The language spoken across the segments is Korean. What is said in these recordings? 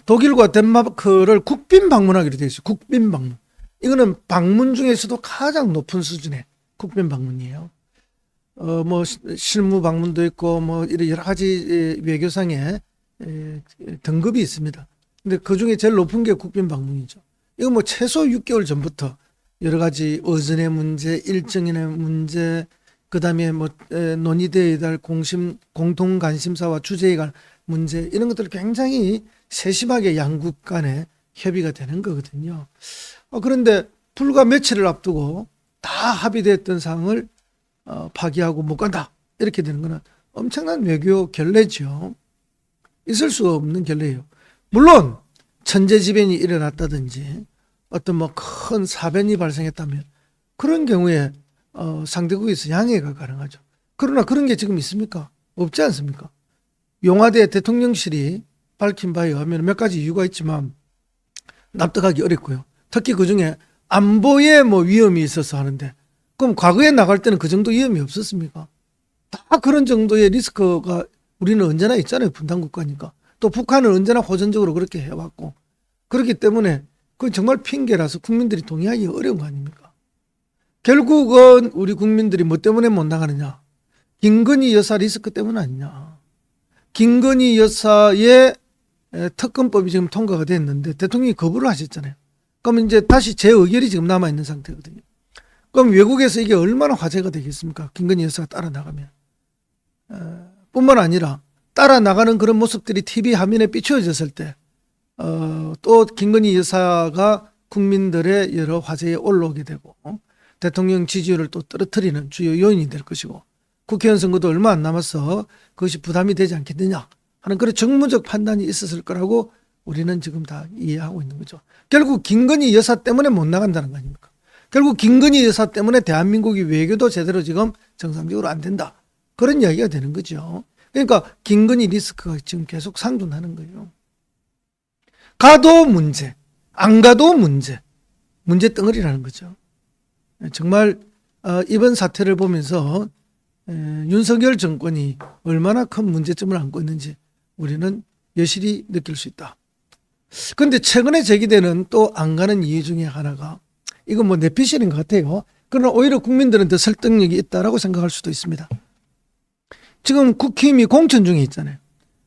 독일과 덴마크를 국빈 방문하기로 되어 있어요. 국빈 방문. 이거는 방문 중에서도 가장 높은 수준의 국빈 방문이에요. 뭐 실무 방문도 있고 뭐 이런 여러 가지 외교상의 등급이 있습니다. 근데 그 중에 제일 높은 게 국빈 방문이죠. 이거 뭐 최소 6개월 전부터 여러 가지 의전의 문제, 일정인의 문제, 그 다음에 뭐 논의되어야 할 공통 관심사와 주제에 관한 문제, 이런 것들을 굉장히 세심하게 양국 간에 협의가 되는 거거든요. 그런데 불과 며칠을 앞두고 다 합의됐던 사항을 파기하고 못 간다, 이렇게 되는 거는 엄청난 외교 결례죠. 있을 수 없는 결례예요. 물론 천재지변이 일어났다든지 어떤 뭐 큰 사변이 발생했다면 그런 경우에 상대국에서 양해가 가능하죠. 그러나 그런 게 지금 있습니까? 없지 않습니까? 용화대 대통령실이 밝힌 바에 의하면 몇 가지 이유가 있지만 납득하기 어렵고요. 특히 그중에 안보에 뭐 위험이 있어서 하는데, 그럼 과거에 나갈 때는 그 정도 위험이 없었습니까? 다 그런 정도의 리스크가 우리는 언제나 있잖아요. 분단 국가니까. 또 북한은 언제나 호전적으로 그렇게 해왔고, 그렇기 때문에 그건 정말 핑계라서 국민들이 동의하기 어려운 거 아닙니까? 결국은 우리 국민들이 뭐 때문에 못 나가느냐? 김건희 여사 리스크 때문 아니냐? 김건희 여사의 특검법이 지금 통과가 됐는데 대통령이 거부를 하셨잖아요. 그럼 이제 다시 재의결이 지금 남아있는 상태거든요. 그럼 외국에서 이게 얼마나 화제가 되겠습니까? 김건희 여사가 따라 나가면. 뿐만 아니라 따라 나가는 그런 모습들이 TV 화면에 비추어졌을 때 또 김건희 여사가 국민들의 여러 화제에 올라오게 되고 대통령 지지율을 또 떨어뜨리는 주요 요인이 될 것이고, 국회의원 선거도 얼마 안 남아서 그것이 부담이 되지 않겠느냐 하는 그런 정무적 판단이 있었을 거라고 우리는 지금 다 이해하고 있는 거죠. 결국 김건희 여사 때문에 못 나간다는 거 아닙니까? 결국 김건희 여사 때문에 대한민국이 외교도 제대로 지금 정상적으로 안 된다, 그런 이야기가 되는 거죠. 그러니까 김건희 리스크가 지금 계속 상존하는 거예요. 가도 문제, 안 가도 문제, 문제 덩어리라는 거죠. 정말 이번 사태를 보면서 윤석열 정권이 얼마나 큰 문제점을 안고 있는지 우리는 여실히 느낄 수 있다. 그런데 최근에 제기되는 또 안 가는 이유 중에 하나가, 이건 뭐 내피셜인 것 같아요. 그러나 오히려 국민들은 더 설득력이 있다라고 생각할 수도 있습니다. 지금 국힘이 공천 중에 있잖아요.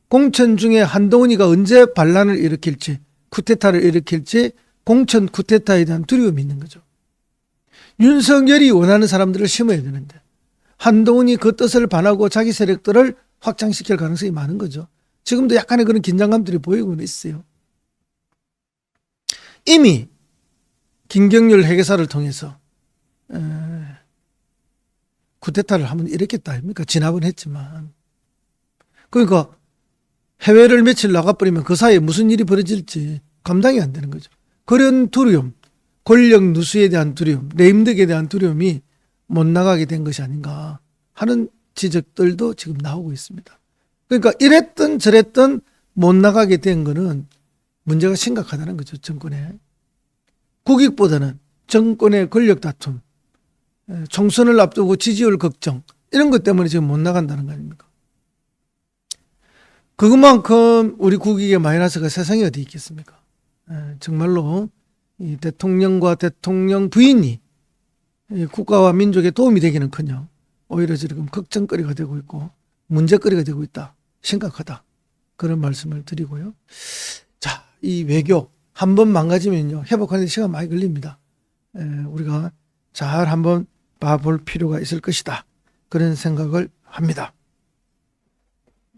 공천 중에 한동훈이가 언제 반란을 일으킬지, 쿠데타를 일으킬지, 공천 쿠데타에 대한 두려움이 있는 거죠. 윤석열이 원하는 사람들을 심어야 되는데 한동훈이 그 뜻을 반하고 자기 세력들을 확장시킬 가능성이 많은 거죠. 지금도 약간의 그런 긴장감들이 보이고는 있어요. 이미 김경률 회계사를 통해서 쿠데타를 한번 일으켰다 아닙니까? 진압은 했지만. 그러니까 해외를 며칠 나가버리면 그 사이에 무슨 일이 벌어질지 감당이 안 되는 거죠. 그런 두려움, 권력 누수에 대한 두려움, 레임덕에 대한 두려움이 못 나가게 된 것이 아닌가 하는 지적들도 지금 나오고 있습니다. 그러니까 이랬든 저랬든 못 나가게 된 거는 문제가 심각하다는 거죠. 정권에. 국익보다는 정권의 권력 다툼, 총선을 앞두고 지지율 걱정, 이런 것 때문에 지금 못 나간다는 거 아닙니까? 그것만큼 우리 국익의 마이너스가 세상에 어디 있겠습니까? 정말로 이 대통령과 대통령 부인이 국가와 민족에 도움이 되기는커녕 오히려 지금 걱정거리가 되고 있고 문제거리가 되고 있다. 심각하다. 그런 말씀을 드리고요. 자, 이 외교 한번 망가지면요, 회복하는 데 시간 많이 걸립니다. 우리가 잘 한번 봐볼 필요가 있을 것이다. 그런 생각을 합니다.